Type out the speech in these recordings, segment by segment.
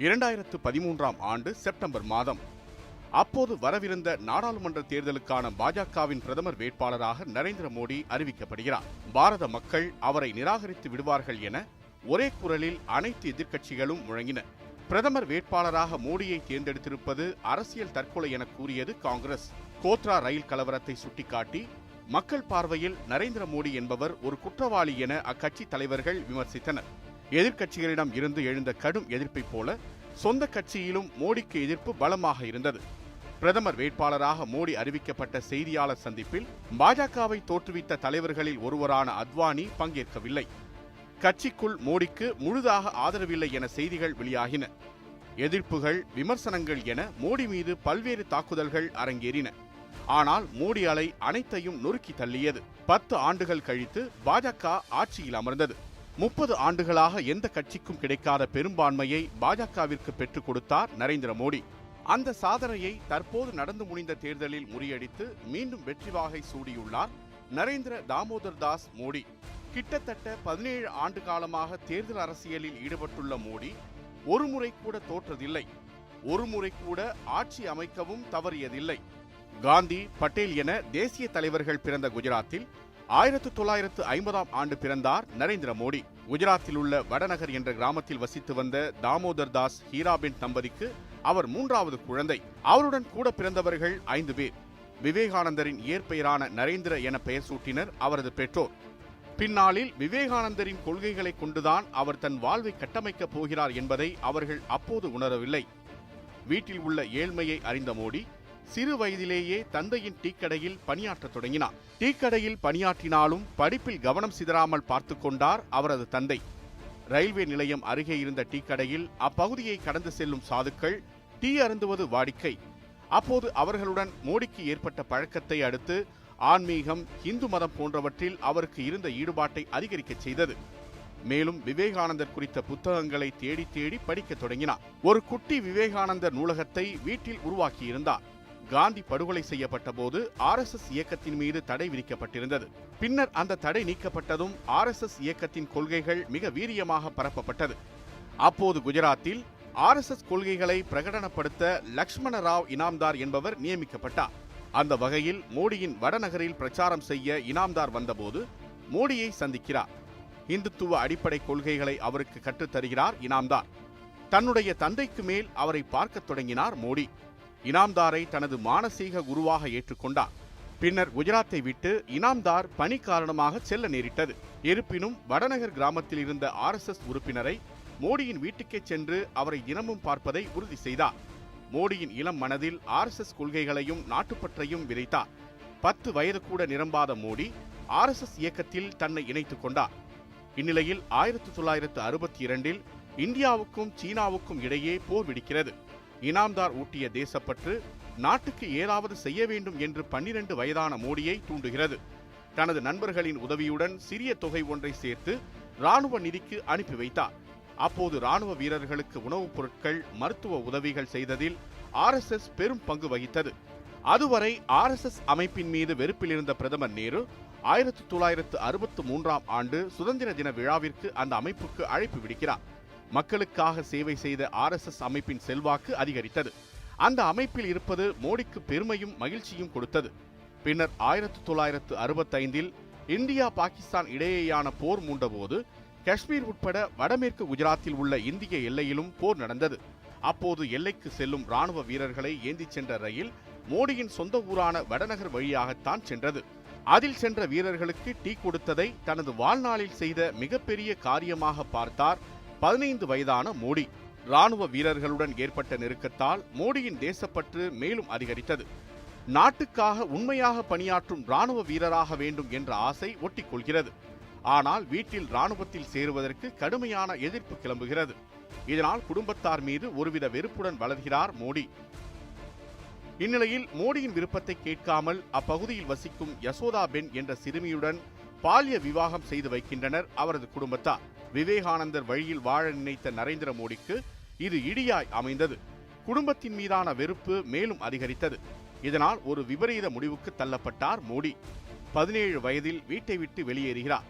2013ஆம் ஆண்டு செப்டம்பர் மாதம். அப்போது வரவிருந்த நாடாளுமன்ற தேர்தலுக்கான பாஜகவின் பிரதமர் வேட்பாளராக நரேந்திர மோடி அறிவிக்கப்படுகிறார். பாரத மக்கள் அவரை நிராகரித்து விடுவார்கள் என ஒரே குரலில் அனைத்து எதிர்க்கட்சிகளும் முழங்கின. பிரதமர் வேட்பாளராக மோடியை தேர்ந்தெடுத்திருப்பது அரசியல் தற்கொலை என கூறியது காங்கிரஸ். கோத்ரா ரயில் கலவரத்தை சுட்டிக்காட்டி மக்கள் பார்வையில் நரேந்திர மோடி என்பவர் ஒரு குற்றவாளி என அக்கட்சி தலைவர்கள் விமர்சித்தனர். எதிர்க்கட்சிகளிடம் இருந்து எழுந்த கடும் எதிர்ப்பைப் போல சொந்த கட்சியிலும் மோடிக்கு எதிர்ப்பு பலமாக இருந்தது. பிரதமர் வேட்பாளராக மோடி அறிவிக்கப்பட்ட செய்தியாளர் சந்திப்பில் பாஜகவை தோற்றுவித்த தலைவர்களில் ஒருவரான அத்வானி பங்கேற்கவில்லை. கட்சிக்குள் மோடிக்கு முழுதாக ஆதரவில்லை என செய்திகள் வெளியாகின. எதிர்ப்புகள், விமர்சனங்கள் என மோடி மீது பல்வேறு தாக்குதல்கள் அரங்கேறின. ஆனால் மோடி அலை அனைத்தையும் நொறுக்கி தள்ளியது. 10 ஆண்டுகள் கழித்து பாஜக ஆட்சியில் அமர்ந்தது. 30 ஆண்டுகளாக எந்த கட்சிக்கும் கிடைக்காத பெரும்பான்மையை பாஜகவிற்கு பெற்றுக் கொடுத்தார் நரேந்திர மோடி. அந்த சாதனையை தற்போது நடந்து முடிந்த தேர்தலில் முறியடித்து மீண்டும் வெற்றி வாகை சூடியுள்ளார் நரேந்திர தாமோதர் தாஸ் மோடி. கிட்டத்தட்ட 17 ஆண்டு காலமாக தேர்தல் அரசியலில் ஈடுபட்டுள்ள மோடி ஒருமுறை கூட தோற்றதில்லை. ஒருமுறை கூட ஆட்சி அமைக்கவும் தவறியதில்லை. காந்தி, பட்டேல் என தேசிய தலைவர்கள் பிறந்த குஜராத்தில் 1950ஆம் ஆண்டு பிறந்தார் நரேந்திர மோடி. குஜராத்தில் உள்ள வடநகர் என்ற கிராமத்தில் வசித்து வந்த தாமோதர் தாஸ் ஹீராபென் தம்பதிக்கு அவர் 3வது குழந்தை. அவருடன் கூட பிறந்தவர்கள் 5 பேர். விவேகானந்தரின் இயற்பெயரான நரேந்திர என பெயர் சூட்டினர் அவரது பெற்றோர். பின்னாளில் விவேகானந்தரின் கொள்கைகளை கொண்டுதான் அவர் தன் வாழ்வை கட்டமைக்கப் போகிறார் என்பதை அவர்கள் அப்போது உணரவில்லை. வீட்டில் உள்ள ஏழ்மையை அறிந்த மோடி சிறு வயதிலேயே தந்தையின் டீக்கடையில் பணியாற்றத் தொடங்கினார். டீக்கடையில் பணியாற்றினாலும் படிப்பில் கவனம் சிதறாமல் பார்த்து கொண்டார் அவரது தந்தை. ரயில்வே நிலையம் அருகே இருந்த டீக்கடையில் அப்பகுதியை கடந்து செல்லும் சாதுக்கள் டீ அருந்துவது வாடிக்கை. அப்போது அவர்களுடன் மோடிக்கு ஏற்பட்ட பழக்கத்தை அடுத்து ஆன்மீகம், இந்து மதம் போன்றவற்றில் அவருக்கு இருந்த ஈடுபாட்டை அதிகரிக்கச் செய்தது. மேலும் விவேகானந்தர் குறித்த புத்தகங்களை தேடி தேடி படிக்கத் தொடங்கினார். ஒரு குட்டி விவேகானந்தர் நூலகத்தை வீட்டில் உருவாக்கியிருந்தார். காந்தி படுகொலை செய்யப்பட்ட போது RSS இயக்கத்தின் மீது தடை விதிக்கப்பட்டிருந்தது. பின்னர் அந்த தடை நீக்கப்பட்டதும் RSS இயக்கத்தின் கொள்கைகள் மிக வீரியமாக பரப்பப்பட்டது. அப்போது குஜராத்தில் RSS கொள்கைகளை பிரகடனப்படுத்த லக்ஷ்மண ராவ் இனாம்தார் என்பவர் நியமிக்கப்பட்டார். அந்த வகையில் மோடியின் வடநகரில் பிரச்சாரம் செய்ய இனாம்தார் வந்தபோது மோடியை சந்திக்கிறார். இந்துத்துவ அடிப்படை கொள்கைகளை அவருக்கு கற்றுத்தருகிறார் இனாம்தார். தன்னுடைய தந்தைக்கு மேல் அவரை பார்க்கத் தொடங்கினார் மோடி. இனாம்தாரை தனது மானசீக குருவாக ஏற்றுக்கொண்டார். பின்னர் குஜராத்தை விட்டு இனாம்தார் பணி காரணமாக செல்ல நேரிட்டது. இருப்பினும் வடநகர் கிராமத்தில் இருந்த RSS உறுப்பினரை மோடியின் வீட்டுக்கே சென்று அவரை தினமும் பார்ப்பதை உறுதி செய்தார். மோடியின் இளம் மனதில் RSS கொள்கைகளையும் நாட்டுப்பற்றையும் விதைத்தார். 10 வயது கூட நிரம்பாத மோடி RSS இயக்கத்தில் தன்னை இணைத்துக் கொண்டார். இந்நிலையில் 1962இல் இந்தியாவுக்கும் சீனாவுக்கும் இடையே போர் வெடிக்கிறது. இனாம்தார் ஊட்டிய தேசப்பற்று நாட்டுக்கு ஏதாவது செய்ய வேண்டும் என்று 12 வயதான மோடியை தூண்டுகிறது. தனது நண்பர்களின் உதவியுடன் சிறிய தொகை ஒன்றை சேர்த்து ராணுவ நிதிக்கு அனுப்பி வைத்தார். அப்போது ராணுவ வீரர்களுக்கு உணவுப் பொருட்கள், மருத்துவ உதவிகள் செய்ததில் RSS பெரும் பங்கு வகித்தது. அதுவரை RSS அமைப்பின் மீது வெறுப்பில் இருந்த பிரதமர் நேரு 1963ஆம் ஆண்டு சுதந்திர தின விழாவிற்கு அந்த அமைப்புக்கு அழைப்பு விடுக்கிறார். மக்களுக்காக சேவை செய்த RSS அமைப்பின் செல்வாக்கு அதிகரித்தது. அந்த அமைப்பில் இருப்பது மோடிக்கு பெருமையும் மகிழ்ச்சியும் கொடுத்தது. பின்னர் 1965இல் இந்தியா பாகிஸ்தான் இடையேயான போர் மூண்டபோது காஷ்மீர் உட்பட வடமேற்கு குஜராத்தில் உள்ள இந்திய எல்லையிலும் போர் நடந்தது. அப்போது எல்லைக்கு செல்லும் ராணுவ வீரர்களை ஏந்திச் சென்ற ரயில் மோடியின் சொந்த ஊரான வடநகர் வழியாகத்தான் சென்றது. அதில் சென்ற வீரர்களுக்கு டீ கொடுத்ததை தனது வாழ்நாளில் செய்த மிகப்பெரிய காரியமாக பார்த்தார் 15 வயதான மோடி. ராணுவ வீரர்களுடன் ஏற்பட்ட நெருக்கத்தால் மோடியின் தேசப்பற்று மேலும் அதிகரித்தது. நாட்டுக்காக உண்மையாக பணியாற்றும் ராணுவ வீரராக வேண்டும் என்ற ஆசை ஒட்டிக்கொள்கிறது. ஆனால் வீட்டில் ராணுவத்தில் சேருவதற்கு கடுமையான எதிர்ப்பு கிளம்புகிறது. இதனால் குடும்பத்தார் மீது ஒருவித வெறுப்புடன் வளர்கிறார் மோடி. இந்நிலையில் மோடியின் விருப்பத்தை கேட்காமல் அப்பகுதியில் வசிக்கும் யசோதா பென் என்ற சிறுமியுடன் பாலிய விவாகம் செய்து வைக்கின்றனர் அவரது குடும்பத்தார். விவேகானந்தர் வழியில் வாழ நினைத்த நரேந்திர மோடிக்கு இது இடியாய் அமைந்தது. குடும்பத்தின் மீதான வெறுப்பு மேலும் அதிகரித்தது. இதனால் ஒரு விபரீத முடிவுக்கு தள்ளப்பட்டார் மோடி. 17 வயதில் வீட்டை விட்டு வெளியேறுகிறார்.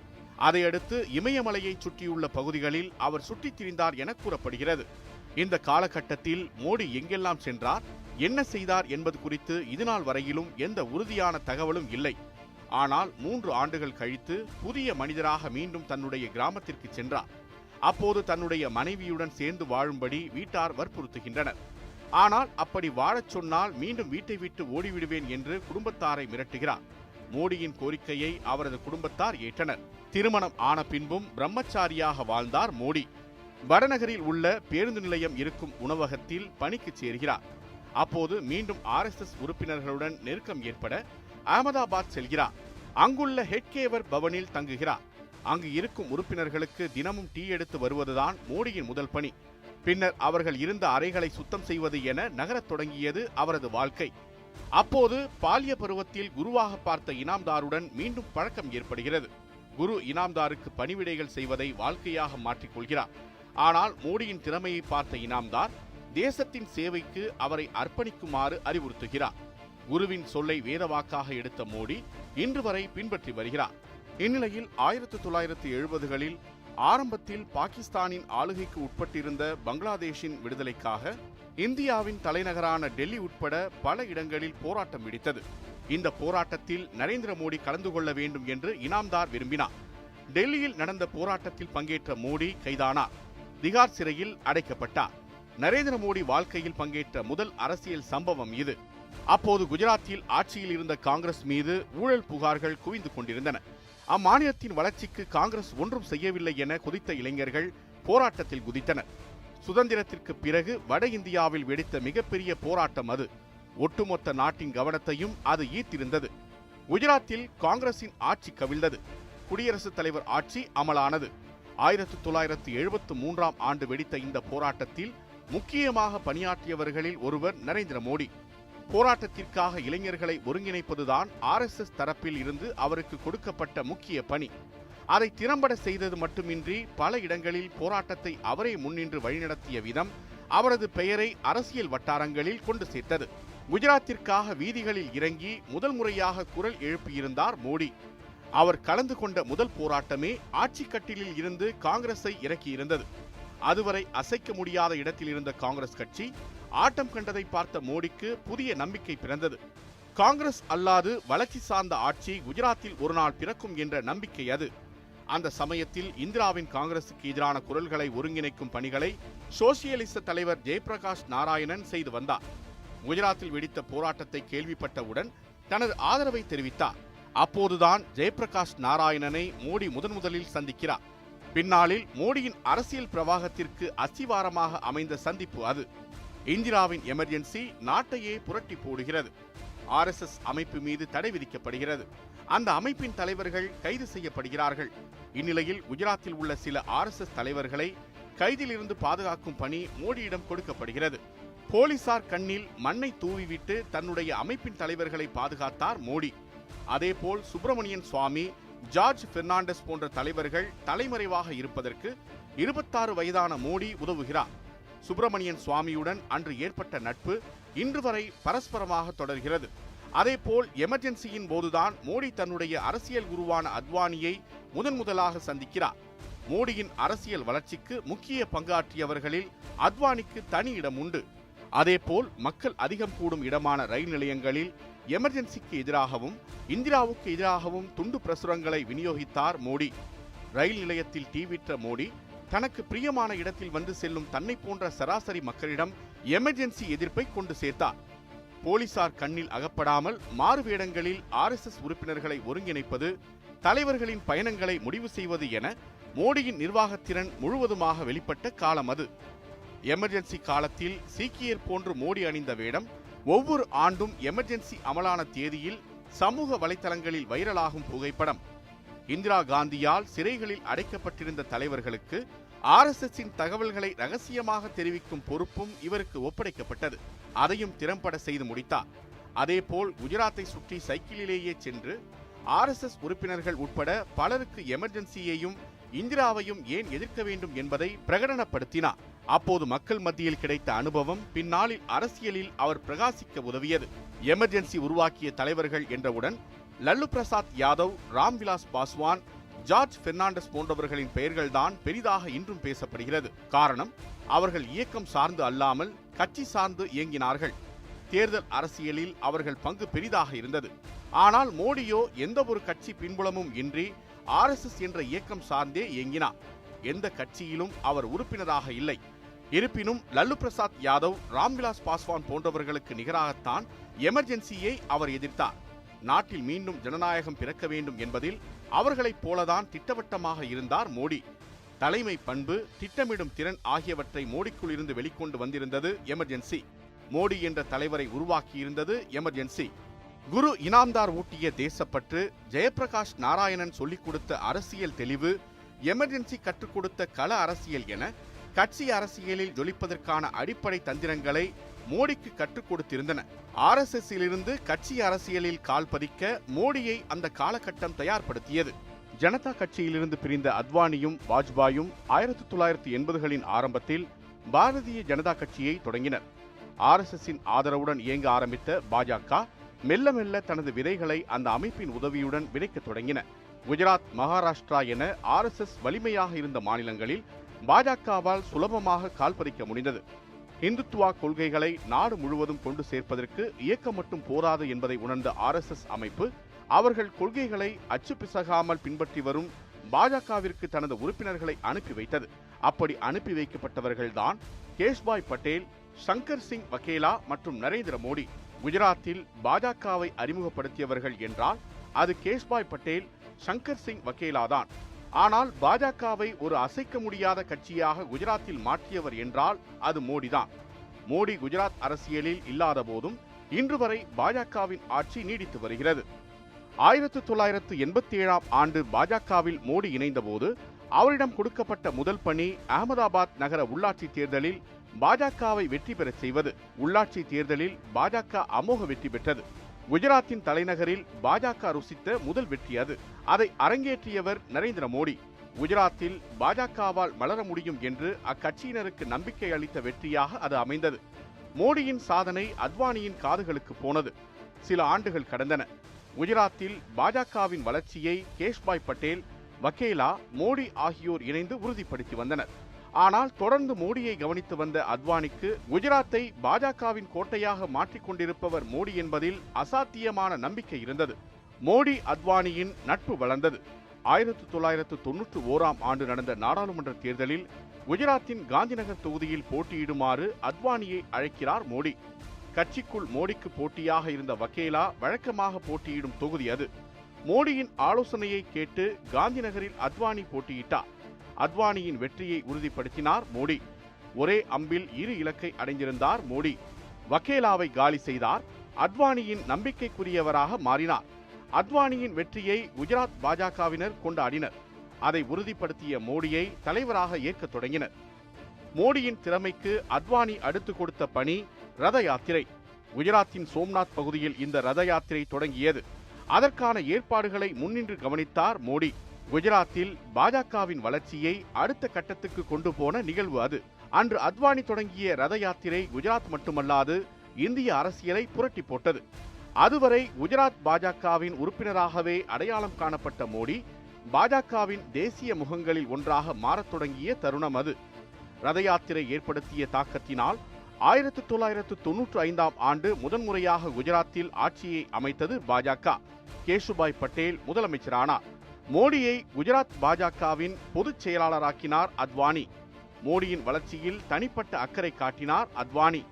அதையடுத்து இமயமலையை சுற்றியுள்ள பகுதிகளில் அவர் சுற்றித் திரிந்தார் என கூறப்படுகிறது. இந்த காலகட்டத்தில் மோடி எங்கெல்லாம் சென்றார், என்ன செய்தார் என்பது குறித்து இதுநாள் வரையிலும் எந்த உறுதியான தகவலும் இல்லை. ஆனால் 3 ஆண்டுகள் கழித்து புதிய மனிதராக மீண்டும் தன்னுடைய கிராமத்திற்கு சென்றார். அப்போது தன்னுடைய மனைவியுடன் சேர்ந்து வாழும்படி வீட்டார் வற்புறுத்துகின்றனர். ஆனால் அப்படி வாழச் சொன்னால் மீண்டும் வீட்டை விட்டு ஓடிவிடுவேன் என்று குடும்பத்தாரை மிரட்டுகிறார். மோடியின் கோரிக்கையை அவரது குடும்பத்தார் ஏற்றனர். திருமணம் ஆன பின்பும் பிரம்மச்சாரியாக வாழ்ந்தார் மோடி. வடநகரில் உள்ள பேருந்து நிலையம் இருக்கும் உணவகத்தில் பணிக்கு சேர்கிறார். அப்போது மீண்டும் RSS உறுப்பினர்களுடன் நெருக்கம் ஏற்பட அகமதாபாத் செல்கிறார். அங்குள்ள ஹெட்கேவர் பவனில் தங்குகிறார். அங்கு இருக்கும் உறுப்பினர்களுக்கு தினமும் டீ எடுத்து வருவதுதான் மோடியின் முதல் பணி. பின்னர் அவர்கள் இருந்த அறைகளை சுத்தம் செய்வது என நகரத் தொடங்கியது அவரது வாழ்க்கை. அப்போது பால்ய பருவத்தில் குருவாக பார்த்த இனாம்தாருடன் மீண்டும் பழக்கம் ஏற்படுகிறது. குரு இனாம்தாருக்கு பணிவிடைகள் செய்வதை வாழ்க்கையாக மாற்றிக்கொள்கிறார். ஆனால் மோடியின் திறமையை பார்த்த இனாம்தார் தேசத்தின் சேவைக்கு அவரை அர்ப்பணிக்குமாறு அறிவுறுத்துகிறார். குருவின் சொல்லை வேதவாக்காக எடுத்த மோடி இன்று வரை பின்பற்றி வருகிறார். இந்நிலையில் 1970களில் ஆரம்பத்தில் பாகிஸ்தானின் ஆளுகைக்கு உட்பட்டிருந்த பங்களாதேஷின் விடுதலைக்காக இந்தியாவின் தலைநகரான டெல்லி உட்பட பல இடங்களில் போராட்டம் வெடித்தது. இந்த போராட்டத்தில் நரேந்திர மோடி கலந்து கொள்ள வேண்டும் என்று இனாம்தார் விரும்பினார். டெல்லியில் நடந்த போராட்டத்தில் பங்கேற்ற மோடி கைதானார். திகார் சிறையில் அடைக்கப்பட்டார். நரேந்திர மோடி வாழ்க்கையில் பங்கேற்ற முதல் அரசியல் சம்பவம் இது. அப்போது குஜராத்தில் ஆட்சியில் இருந்த காங்கிரஸ் மீது ஊழல் புகார்கள் குவிந்து கொண்டிருந்தன. அம்மாநிலத்தின் வளர்ச்சிக்கு காங்கிரஸ் ஒன்றும் செய்யவில்லை என குதித்த இளைஞர்கள் போராட்டத்தில் குதித்தனர். சுதந்திரத்திற்கு பிறகு வட இந்தியாவில் வெடித்த மிகப்பெரிய போராட்டம் அது. ஒட்டுமொத்த நாட்டின் கவனத்தையும் அது ஈர்த்திருந்தது. குஜராத்தில் காங்கிரசின் ஆட்சி கவிழ்ந்தது. குடியரசுத் தலைவர் ஆட்சி அமலானது. 1973ஆம் ஆண்டு வெடித்த இந்த போராட்டத்தில் முக்கியமாக பணியாற்றியவர்களில் ஒருவர் நரேந்திர மோடி. போராட்டத்திற்காக இளைஞர்களை ஒருங்கிணைப்பதுதான் RSS தரப்பில் இருந்து அவருக்கு கொடுக்கப்பட்ட முக்கிய பணி. அதை திறம்பட செய்தது மட்டுமின்றி பல இடங்களில் போராட்டத்தை அவரே முன்னின்று வழிநடத்திய விதம் அவரது பெயரை அரசியல் வட்டாரங்களில் கொண்டு சேர்த்தது. குஜராத்திற்காக வீதிகளில் இறங்கி முதல் முறையாக குரல் எழுப்பியிருந்தார் மோடி. அவர் கலந்து கொண்ட முதல் போராட்டமே ஆட்சி கட்டிலில் இருந்து காங்கிரஸை இறக்கியிருந்தது. அதுவரை அசைக்க முடியாத இடத்தில் இருந்த காங்கிரஸ் கட்சி ஆட்டம் கண்டதை பார்த்த மோடிக்கு புதிய நம்பிக்கை பிறந்தது. காங்கிரஸ் அல்லாது வளர்ச்சி சார்ந்த ஆட்சி குஜராத்தில் ஒரு நாள் பிறக்கும் என்ற நம்பிக்கை அது. அந்த சமயத்தில் இந்திராவின் காங்கிரசுக்கு எதிரான குரல்களை ஒருங்கிணைக்கும் பணிகளை சோசியலிச தலைவர் ஜெயபிரகாஷ் நாராயணன் செய்து வந்தார். குஜராத்தில் வெடித்த போராட்டத்தை கேள்விப்பட்டவுடன் தனது ஆதரவை தெரிவித்தார். அப்போதுதான் ஜெயபிரகாஷ் நாராயணனை மோடி முதலில் சந்திக்கிறார். பின்னாளில் மோடியின் அரசியல் பிரவாகத்திற்கு அஸ்திவாரமாக அமைந்த சந்திப்பு அது. இந்திராவின் எமர்ஜென்சி நாட்டையே புரட்டி போடுகிறது. RSS அமைப்பு மீது தடை விதிக்கப்படுகிறது. அந்த அமைப்பின் தலைவர்கள் கைது செய்யப்படுகிறார்கள். இந்நிலையில் குஜராத்தில் உள்ள சில RSS தலைவர்களை கைதிலிருந்து பாதுகாக்கும் பணி மோடியிடம் கொடுக்கப்படுகிறது. போலீசார் கண்ணில் மண்ணை தூவிவிட்டு தன்னுடைய அமைப்பின் தலைவர்களை பாதுகாத்தார் மோடி. அதேபோல் சுப்பிரமணியன் சுவாமி, ஜார்ஜ் பெர்னாண்டஸ் போன்ற தலைவர்கள் தலைமறைவாக இருப்பதற்கு 26 வயதான மோடி உதவுகிறார். சுப்பிரமணியன் சுவாமியுடன் அன்று ஏற்பட்ட நட்பு இன்று வரை பரஸ்பரமாக தொடர்கிறது. அதேபோல் எமர்ஜென்சியின் போதுதான் மோடி தன்னுடைய அரசியல் குருவான அத்வானியை முதலாக சந்திக்கிறார். மோடியின் அரசியல் வளர்ச்சிக்கு முக்கிய பங்காற்றியவர்களில் அத்வானிக்கு தனி இடம் உண்டு. அதேபோல் மக்கள் அதிகம் கூடும் இடமான ரயில் நிலையங்களில் எமர்ஜென்சிக்கு எதிராகவும் இந்திராவுக்கு எதிராகவும் துண்டு பிரசுரங்களை விநியோகித்தார் மோடி. ரயில் நிலையத்தில் டீ விற்ற மோடி தனக்கு பிரியமான இடத்தில் வந்து செல்லும் தன்னை போன்ற சராசரி மக்களிடம் எமர்ஜென்சி எதிர்ப்பை கொண்டு சேர்த்தார். போலீசார் கண்ணில் அகப்படாமல் மாறுவேடங்களில் RSS உறுப்பினர்களை ஒருங்கிணைப்பது, தலைவர்களின் பயணங்களை முடிவு செய்வது என மோடியின் நிர்வாகத்திறன் முழுவதுமாக வெளிப்பட்ட காலம் அது. எமர்ஜென்சி காலத்தில் சீக்கியர் போன்று மோடி அணிந்த வேடம் ஒவ்வொரு ஆண்டும் எமர்ஜென்சி அமலான தேதியில் சமூக வலைதளங்களில் வைரலாகும் புகைப்படம். இந்திரா காந்தியால் சிறைகளில் அடைக்கப்பட்டிருந்த தலைவர்களுக்கு RSSின் தகவல்களை ரகசியமாக தெரிவிக்கும் பொறுப்பும் இவருக்கு ஒப்படைக்கப்பட்டது. அதையும் திறம்பட செய்து முடித்தார். அதேபோல் குஜராத்தை சுற்றி சைக்கிளிலேயே சென்று RSS உறுப்பினர்கள் உட்பட பலருக்கு எமர்ஜென்சியையும் இந்திராவையும் ஏன் எதிர்க்க வேண்டும் என்பதை பிரகடனப்படுத்தினார். அப்போது மக்கள் மத்தியில் கிடைத்த அனுபவம் பின்னாளில் அரசியலில் அவர் பிரகாசிக்க உதவியது. எமர்ஜென்சி உருவாக்கிய தலைவர்கள் என்றவுடன் லல்லு பிரசாத் யாதவ், ராம்விலாஸ் பாஸ்வான், ஜார்ஜ் பெர்னாண்டஸ் போன்றவர்களின் பெயர்கள்தான் பெரிதாக இன்றும் பேசப்படுகிறது. காரணம், அவர்கள் இயக்கம் சார்ந்து அல்லாமல் கட்சி சார்ந்து இயங்கினார்கள். தேர்தல் அரசியலில் அவர்கள் பங்கு பெரிதாக இருந்தது. ஆனால் மோடியோ எந்த ஒரு கட்சி பின்புலமும் இன்றி RSS என்ற இயக்கம் சார்ந்தே இயங்கினார். எந்த கட்சியிலும் அவர் உறுப்பினராக இல்லை. இருப்பினும் லல்லு பிரசாத் யாதவ், ராம்விலாஸ் பாஸ்வான் போன்றவர்களுக்கு நிகராகத்தான் எமர்ஜென்சியை அவர் எதிர்த்தார். நாட்டில் மீண்டும் ஜனநாயகம் பிறக்க வேண்டும் என்பதில் அவர்களைப் போலதான் திட்டவட்டமாக இருந்தார் மோடி. தலைமை பண்பு, திட்டமிடும் திறன் ஆகியவற்றை மோடிக்குள் இருந்து வெளிக்கொண்டு வந்திருந்தது எமர்ஜென்சி. மோடி என்ற தலைவரை உருவாக்கியிருந்தது எமர்ஜென்சி. குரு இனாம்தார் ஊட்டிய தேசப்பற்று, ஜெயப்பிரகாஷ் நாராயணன் சொல்லிக் கொடுத்த அரசியல் தெளிவு, எமர்ஜென்சி கற்றுக் கொடுத்த கள அரசியல் என கட்சி அரசியலில் ஜொலிப்பதற்கான அடிப்படை தந்திரங்களை மோடிக்கு கற்றுக் கொடுத்திருந்தன. RSSயிலிருந்து கட்சி அரசியலில் கால் பதிக்க மோடியை அந்த காலகட்டம் தயார்படுத்தியது. ஜனதா கட்சியிலிருந்து பிரிந்த அத்வானியும் வாஜ்பாயும் 1980களின் ஆரம்பத்தில் பாரதிய ஜனதா கட்சியை தொடங்கினர். RSSின் ஆதரவுடன் இயங்க ஆரம்பித்த பாஜக மெல்ல மெல்ல தனது விதைகளை அந்த அமைப்பின் உதவியுடன் விதைக்க தொடங்கின. குஜராத், மகாராஷ்டிரா என RSS வலிமையாக இருந்த மாநிலங்களில் பாஜகவால் சுலபமாக கால்பதிக்க முடிந்தது. இந்துத்துவா கொள்கைகளை நாடு முழுவதும் கொண்டு சேர்ப்பதற்கு இயக்கம் மட்டும் போதாது என்பதை உணர்ந்த RSS அமைப்பு அவர்கள் கொள்கைகளை அச்சு பிசகாமல் பின்பற்றி வரும் பாஜகவிற்கு தனது உறுப்பினர்களை அனுப்பி வைத்தது. அப்படி அனுப்பி வைக்கப்பட்டவர்கள்தான் கேஷ்பாய் பட்டேல், சங்கர் சிங் வகேலா மற்றும் நரேந்திர மோடி. குஜராத்தில் பாஜகவை அறிமுகப்படுத்தியவர்கள் என்றால் அது கேஷ்பாய் பட்டேல், சங்கர் சிங் வகேலா தான். ஆனால் பாஜகவை ஒரு அசைக்க முடியாத கட்சியாக குஜராத்தில் மாற்றியவர் என்றால் அது மோடிதான். மோடி குஜராத் அரசியலில் இல்லாத போதும் இன்று வரை பாஜகவின் ஆட்சி நீடித்து வருகிறது. 1987ஆம் ஆண்டு பாஜகவில் மோடி இணைந்தபோது அவரிடம் கொடுக்கப்பட்ட முதல் பணி அகமதாபாத் நகர உள்ளாட்சி தேர்தலில் பாஜகவை வெற்றி பெறச் செய்வது. உள்ளாட்சி தேர்தலில் பாஜக அமோக வெற்றி பெற்றது. குஜராத்தின் தலைநகரில் பாஜக ருசித்த முதல் வெற்றி அது. அதை அரங்கேற்றியவர் நரேந்திர மோடி. குஜராத்தில் பாஜகவால் மலர முடியும் என்று அக்கட்சியினருக்கு நம்பிக்கை அளித்த வெற்றியாக அது அமைந்தது. மோடியின் சாதனை அத்வானியின் காதுகளுக்கு போனது. சில ஆண்டுகள் கடந்தன. குஜராத்தில் பாஜகவின் வளர்ச்சியை கேஷ்பாய் பட்டேல், வகேலா, மோடி ஆகியோர் இணைந்து உறுதிப்படுத்தி வந்தனர். ஆனால் தொடர்ந்து மோடியை கவனித்து வந்த அத்வானிக்கு குஜராத்தை பாஜகவின் கோட்டையாக மாற்றிக் கொண்டிருப்பவர் மோடி என்பதில் அசாத்தியமான நம்பிக்கை இருந்தது. மோடி அத்வானியின் நட்பு வளர்ந்தது. 1991ஆம் ஆண்டு நடந்த நாடாளுமன்ற தேர்தலில் குஜராத்தின் காந்திநகர் தொகுதியில் போட்டியிடுமாறு அத்வானியை அழைக்கிறார் மோடி. கட்சிக்குள் மோடிக்கு போட்டியாக இருந்த வகேலா வழக்கமாக போட்டியிடும் தொகுதி அது. மோடியின் ஆலோசனையை கேட்டு காந்திநகரில் அத்வானி போட்டியிட்டார். அத்வானியின் வெற்றியை உறுதிப்படுத்தினார் மோடி. ஒரே அம்பில் இரு இலக்கை அடைந்திருந்தார் மோடி. வகேலாவை காலி செய்தார். அத்வானியின் நம்பிக்கைக்குரியவராக மாறினார். அத்வானியின் வெற்றியை குஜராத் பாஜகவினர் கொண்டாடினர். அதை உறுதிப்படுத்திய மோடியை தலைவராக ஏற்க தொடங்கினர். மோடியின் திறமைக்கு அத்வானி அடுத்து கொடுத்த பணி ரத யாத்திரை. குஜராத்தின் சோம்நாத் பகுதியில் இந்த ரத யாத்திரை தொடங்கியது. அதற்கான ஏற்பாடுகளை முன்னின்று கவனித்தார் மோடி. குஜராத்தில் பாஜகவின் வளர்ச்சியை அடுத்த கட்டத்துக்கு கொண்டு போன நிகழ்வு அது. அன்று அத்வானி தொடங்கிய ரத யாத்திரை குஜராத் மட்டுமல்லாது இந்திய அரசியலை புரட்டி போட்டது. அதுவரை குஜராத் பாஜகவின் உறுப்பினராகவே அடையாளம் காணப்பட்ட மோடி பாஜகவின் தேசிய முகங்களில் ஒன்றாக மாறத் தொடங்கிய தருணம் அது. ரத யாத்திரை ஏற்படுத்திய தாக்கத்தினால் 1995ஆம் ஆண்டு முதன்முறையாக குஜராத்தில் ஆட்சியை அமைத்தது பாஜக. கேஷுபாய் பட்டேல் முதலமைச்சரானார். மோடியை குஜராத் பாஜகவின் பொதுச் செயலாளராக்கினார் அத்வானி. மோடியின் வளர்ச்சியில் தனிப்பட்ட அக்கறை காட்டினார் அத்வானி.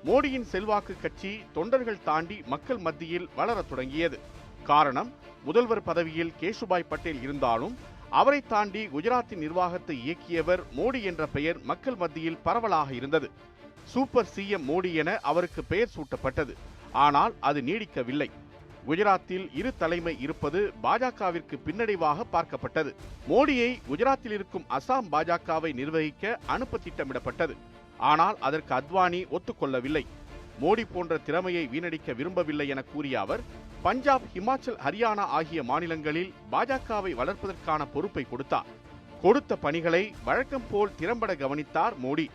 மோடியின் செல்வாக்கு கட்சி தொண்டர்கள் தாண்டி மக்கள் மத்தியில் வளரத் தொடங்கியது. காரணம், முதல்வர் பதவியில் கேஷுபாய் பட்டேல் இருந்தாலும் அவரை தாண்டி குஜராத்தின் நிர்வாகத்தை இயக்கியவர் மோடி என்ற பெயர் மக்கள் மத்தியில் பரவலாக இருந்தது. சூப்பர் சிஎம் மோடி என அவருக்கு பெயர் சூட்டப்பட்டது. ஆனால் அது நீடிக்கவில்லை. குஜராத்தில் இரு தலைமை இருப்பது பாஜகவிற்கு பின்னடைவாக பார்க்கப்பட்டது. மோடியை குஜராத்தில் இருக்கும் அசாம் பாஜகவை நிர்வகிக்க அனுப்ப திட்டமிடப்பட்டது. ஆனால் அதற்கு அத்வானி ஒத்துக்கொள்ளவில்லை. மோடி போன்ற திறமையை வீணடிக்க விரும்பவில்லை என கூறிய அவர் பஞ்சாப், ஹிமாச்சல், ஹரியானா ஆகிய மாநிலங்களில் பாஜகவை வளர்ப்பதற்கான பொறுப்பை கொடுத்தார். கொடுத்த பணிகளை வழக்கம் போல் திறம்பட கவனித்தார் மோடி.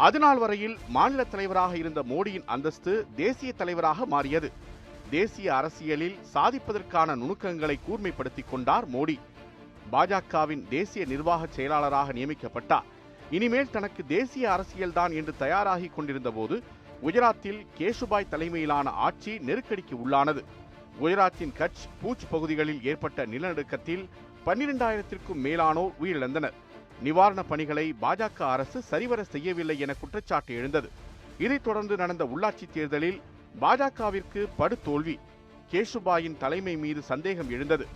அதுநாள் வரையில் மாநில தலைவராக இருந்த மோடியின் அந்தஸ்து தேசிய தலைவராக மாறியது. தேசிய அரசியலில் சாதிப்பதற்கான நுணுக்கங்களை கூர்மைப்படுத்திக் கொண்டார் மோடி. பாஜகவின் தேசிய நிர்வாக செயலாளராக நியமிக்கப்பட்டார். இனிமேல் தனக்கு தேசிய அரசியல்தான் என்று தயாராகி கொண்டிருந்த போது குஜராத்தில் கேசுபாய் தலைமையிலான ஆட்சி நெருக்கடிக்கு உள்ளானது. குஜராத்தின் கட்ச், பூச் பகுதிகளில் ஏற்பட்ட நிலநடுக்கத்தில் 12,000க்கும் மேலானோர் உயிரிழந்தனர். நிவாரணப் பணிகளை பாஜக அரசு சரிவர செய்யவில்லை என குற்றச்சாட்டு எழுந்தது. இதைத் தொடர்ந்து நடந்த உள்ளாட்சி தேர்தலில் பாஜகவிற்கு படுதோல்வி. கேசுபாயின் தலைமை மீது சந்தேகம் எழுந்தது.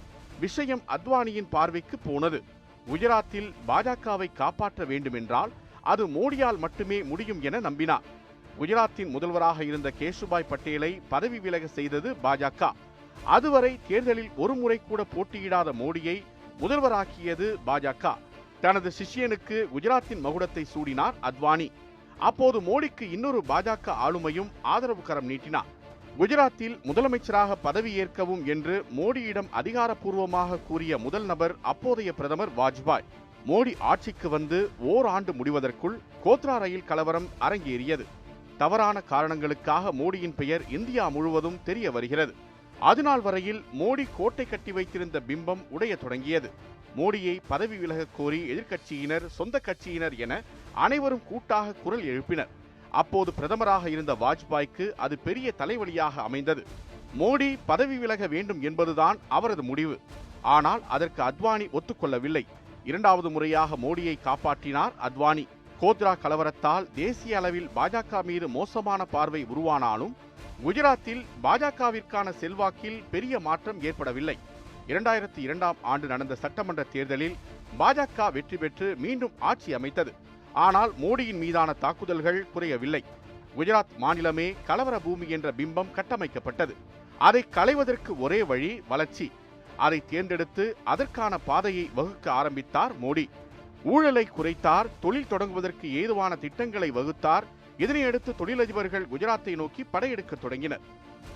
விஷயம் அத்வானியின் பார்வைக்கு போனது. குஜராத்தில் பாஜகவை காப்பாற்ற வேண்டுமென்றால் அது மோடியால் மட்டுமே முடியும் என நம்பினார். குஜராத்தின் முதல்வராக இருந்த கேசுபாய் பட்டேலை பதவி விலக செய்தது பாஜக. அதுவரை தேர்தலில் ஒரு முறை கூட போட்டியிடாத மோடியை முதல்வராக்கியது பாஜக. தனது சிஷ்யனுக்கு குஜராத்தின் மகுடத்தை சூடினார் அத்வானி. அப்போது மோடிக்கு இன்னொரு பாஜக ஆளுமையும் ஆதரவு கரம் நீட்டினார். குஜராத்தில் முதலமைச்சராக பதவியேற்கவும் என்று மோடியிடம் அதிகாரப்பூர்வமாக கூறிய முதல் நபர் அப்போதைய பிரதமர் வாஜ்பாய். மோடி ஆட்சிக்கு வந்து ஓராண்டு முடிவதற்குள் கோத்ரா ரயில் கலவரம் அரங்கேறியது. தவறான காரணங்களுக்காக மோடியின் பெயர் இந்தியா முழுவதும் தெரிய வருகிறது. அதுநாள் வரையில் மோடி கோட்டை கட்டி வைத்திருந்த பிம்பம் உடைய தொடங்கியது. மோடியை பதவி விலகக் கோரி எதிர்க்கட்சியினர், சொந்த கட்சியினர் என அனைவரும் கூட்டாக குரல் எழுப்பினர். அப்போது பிரதமராக இருந்த வாஜ்பாய்க்கு அது பெரிய தலைவலியாக அமைந்தது. மோடி பதவி விலக வேண்டும் என்பதுதான் அவரது முடிவு. ஆனால் அதற்கு அத்வானி ஒத்துக்கொள்ளவில்லை. இரண்டாவது முறையாக மோடியை காப்பாற்றினார் அத்வானி. கோத்ரா கலவரத்தால் தேசிய அளவில் பாஜக மீது மோசமான பார்வை உருவானாலும் குஜராத்தில் பாஜகவிற்கான செல்வாக்கில் பெரிய மாற்றம் ஏற்படவில்லை. 2002ஆம் ஆண்டு நடந்த சட்டமன்ற தேர்தலில் பாஜக வெற்றி பெற்று மீண்டும் ஆட்சி அமைத்தது. ஆனால் மோடியின் மீதான தாக்குதல்கள் குறையவில்லை. குஜராத் மாநிலமே கலவர பூமி என்ற பிம்பம் கட்டமைக்கப்பட்டது. அதை களைவதற்கு ஒரே வழி வளர்ச்சி. அதை தேர்ந்தெடுத்து அதற்கான பாதையை வகுக்க ஆரம்பித்தார் மோடி. ஊழலை குறைத்தார், தொழில் தொடங்குவதற்கு ஏதுவான திட்டங்களை வகுத்தார். இதனையடுத்து தொழிலதிபர்கள் குஜராத்தை நோக்கி படையெடுக்க தொடங்கினர்.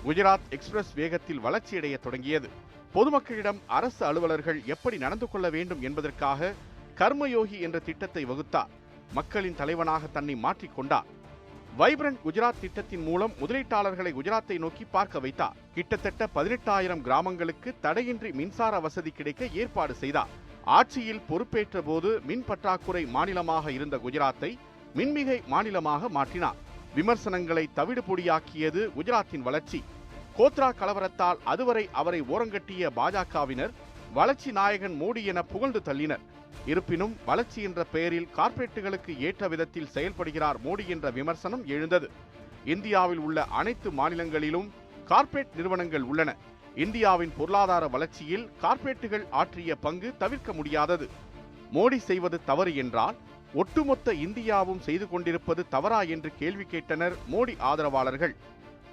குஜராத் எக்ஸ்பிரஸ் வேகத்தில் வளர்ச்சியடைய தொடங்கியது. பொதுமக்களிடம் அரசு அலுவலர்கள் எப்படி நடந்து கொள்ள வேண்டும் என்பதற்காக கர்மயோகி என்ற திட்டத்தை வகுத்தார். மக்களின் தலைவனாக தன்னை மாற்றிக்கொண்டார். வைப்ரண்ட் குஜராத் திட்டத்தின் மூலம் முதலீட்டாளர்களை குஜராத்தை நோக்கி பார்க்க வைத்தார். கிட்டத்தட்ட 18,000 கிராமங்களுக்கு தடையின்றி மின்சார வசதி கிடைக்க ஏற்பாடு செய்தார். ஆட்சியில் பொறுப்பேற்ற போது மின் பற்றாக்குறை மாநிலமாக இருந்த குஜராத்தை மின்மிகை மாநிலமாக மாற்றினார். விமர்சனங்களை தவிடுபொடியாக்கியது குஜராத்தின் வளர்ச்சி. கோத்ரா கலவரத்தால் அதுவரை அவரை ஓரங்கட்டிய பாஜகவினர் வளர்ச்சி நாயகன் மோடி என புகழ்ந்து தள்ளினர். இருப்பினும் வளர்ச்சி என்ற பெயரில் கார்ப்பரேட்டுகளுக்கு ஏற்ற விதத்தில் செயல்படுகிறார் மோடி என்ற விமர்சனம் எழுந்தது. இந்தியாவில் உள்ள அனைத்து மாநிலங்களிலும் கார்ப்பரேட் நிறுவனங்கள் உள்ளன. இந்தியாவின் பொருளாதார வளர்ச்சியில் கார்ப்பரேட்டுகள் ஆற்றிய பங்கு தவிர்க்க முடியாதது. மோடி செய்வது தவறு என்றால் ஒட்டுமொத்த இந்தியாவும் செய்து கொண்டிருப்பது தவறா என்று கேள்வி கேட்டனர் மோடி ஆதரவாளர்கள்.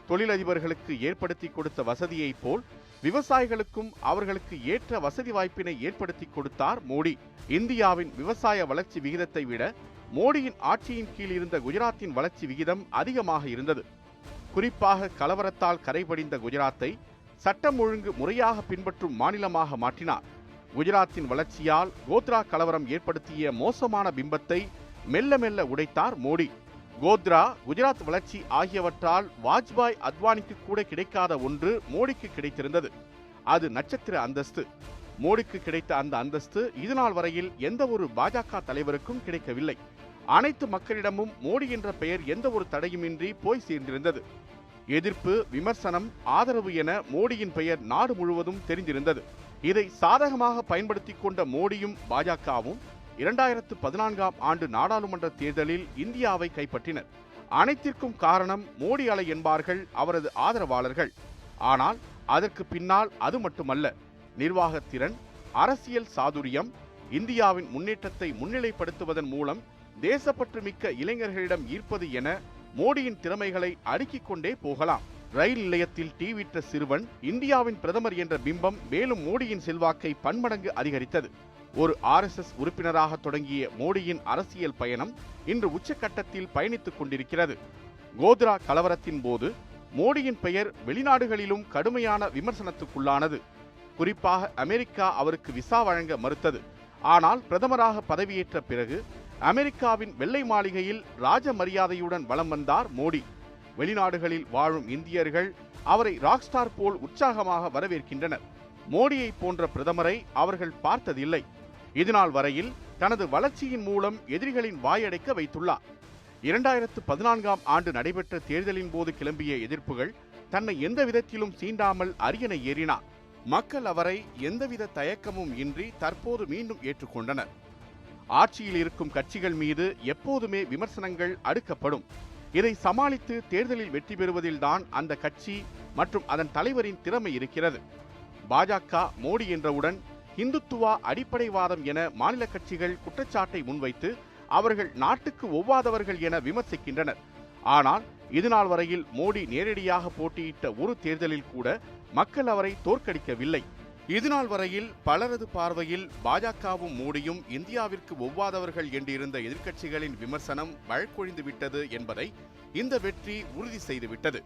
தொழிலதிபர்களுக்கு ஏற்படுத்தி கொடுத்த வசதியைப் போல் விவசாயிகளுக்கும் அவர்களுக்கு ஏற்ற வசதி வாய்ப்பினை ஏற்படுத்தி கொடுத்தார் மோடி. இந்தியாவின் விவசாய வளர்ச்சி விகிதத்தை விட மோடியின் ஆட்சியின் கீழ் இருந்த குஜராத்தின் வளர்ச்சி விகிதம் அதிகமாக இருந்தது. குறிப்பாக கலவரத்தால் கரைபடிந்த குஜராத்தை சட்டம் ஒழுங்கு முறையாக பின்பற்றும் மாநிலமாக மாற்றினார். குஜராத்தின் வளர்ச்சியால் கோத்ரா கலவரம் ஏற்படுத்திய மோசமான பிம்பத்தை மெல்ல மெல்ல உடைத்தார் மோடி. கோத்ரா, குஜராத் வளர்ச்சி ஆகியவற்றால் வாஜ்பாய், அத்வானிக்கு கூட கிடைக்காத ஒன்று மோடிக்கு கிடைத்திருந்தது. அது நட்சத்திர அந்தஸ்து. மோடிக்கு கிடைத்த அந்த அந்தஸ்து இதுநாள் வரையில் எந்த ஒரு பாஜக தலைவருக்கும் கிடைக்கவில்லை. அனைத்து மக்களிடமும் மோடி என்ற பெயர் எந்த ஒரு தடையுமின்றி போய் சேர்ந்திருந்தது. எதிர்ப்பு, விமர்சனம், ஆதரவு என மோடியின் பெயர் நாடு முழுவதும் தெரிந்திருந்தது. இதை சாதகமாக பயன்படுத்திக் கொண்ட மோடியும் பாஜகவும் 2014ஆம் ஆண்டு நாடாளுமன்ற தேர்தலில் இந்தியாவை கைப்பற்றினர். அனைத்திற்கும் காரணம் மோடி அலை என்பார்கள் அவரது ஆதரவாளர்கள். ஆனால் அதற்கு பின்னால் அது மட்டுமல்ல, நிர்வாகத்திறன், அரசியல் சாதுரியம், இந்தியாவின் முன்னேற்றத்தை முன்னிலைப்படுத்துவதன் மூலம் தேசப்பற்று மிக்க இளைஞர்களிடம் ஈர்ப்பது என மோடியின் திறமைகளை அடுக்கிக் கொண்டே போகலாம். ரயில் நிலையத்தில் டீ விற்ற சிறுவன் இந்தியாவின் பிரதமர் என்ற பிம்பம் மேலும் மோடியின் செல்வாக்கை பன்மடங்கு அதிகரித்தது. ஒரு RSS உறுப்பினராக தொடங்கிய மோடியின் அரசியல் பயணம் இன்று உச்சக்கட்டத்தில் பயணித்துக் கொண்டிருக்கிறது. கோத்ரா கலவரத்தின் போது மோடியின் பெயர் வெளிநாடுகளிலும் கடுமையான விமர்சனத்துக்குள்ளானது. குறிப்பாக அமெரிக்கா அவருக்கு விசா வழங்க மறுத்தது. ஆனால் பிரதமராக பதவியேற்ற பிறகு அமெரிக்காவின் வெள்ளை மாளிகையில் ராஜ மரியாதையுடன் வலம் வந்தார் மோடி. வெளிநாடுகளில் வாழும் இந்தியர்கள் அவரை ராக்ஸ்டார் போல் உற்சாகமாக வரவேற்கின்றனர். மோடியை போன்ற பிரதமரை அவர்கள் பார்த்ததில்லை. இதுநாள் வரையில் தனது வளர்ச்சியின் மூலம் எதிரிகளின் வாயடைக்க வைத்துள்ளார். 2014ஆம் ஆண்டு நடைபெற்ற தேர்தலின் போது கிளம்பிய எதிர்ப்புகள் தன்னை எந்த விதத்திலும் சீண்டாமல் அரியணை ஏறினார். மக்கள் அவரை எந்தவித தயக்கமும் இன்றி தற்போது மீண்டும் ஏற்றுக்கொண்டனர். ஆட்சியில் இருக்கும் கட்சிகள் மீது எப்போதுமே விமர்சனங்கள் அடுக்கப்படும். இதை சமாளித்து தேர்தலில் வெற்றி பெறுவதில்தான் அந்த கட்சி மற்றும் அதன் தலைவரின் திறமை இருக்கிறது. பாஜக மோடி என்றவுடன் இந்துத்துவா அடிப்படைவாதம் என மாநில கட்சிகள் குற்றச்சாட்டை முன்வைத்து அவர்கள் நாட்டுக்கு ஒவ்வாதவர்கள் என விமர்சிக்கின்றனர். ஆனால் இதுநாள் வரையில் மோடி நேரடியாக போட்டியிட்ட ஒரு தேர்தலில் கூட மக்கள் அவரை தோற்கடிக்கவில்லை. இதுநாள் வரையில் பலரது பார்வையில் பாஜகவும் மோடியும் இந்தியாவிற்கு ஒவ்வாதவர்கள் என்றிருந்த எதிர்க்கட்சிகளின் விமர்சனம் வழக்கொழிந்து விட்டது என்பதை இந்த வெற்றி உறுதி செய்துவிட்டது.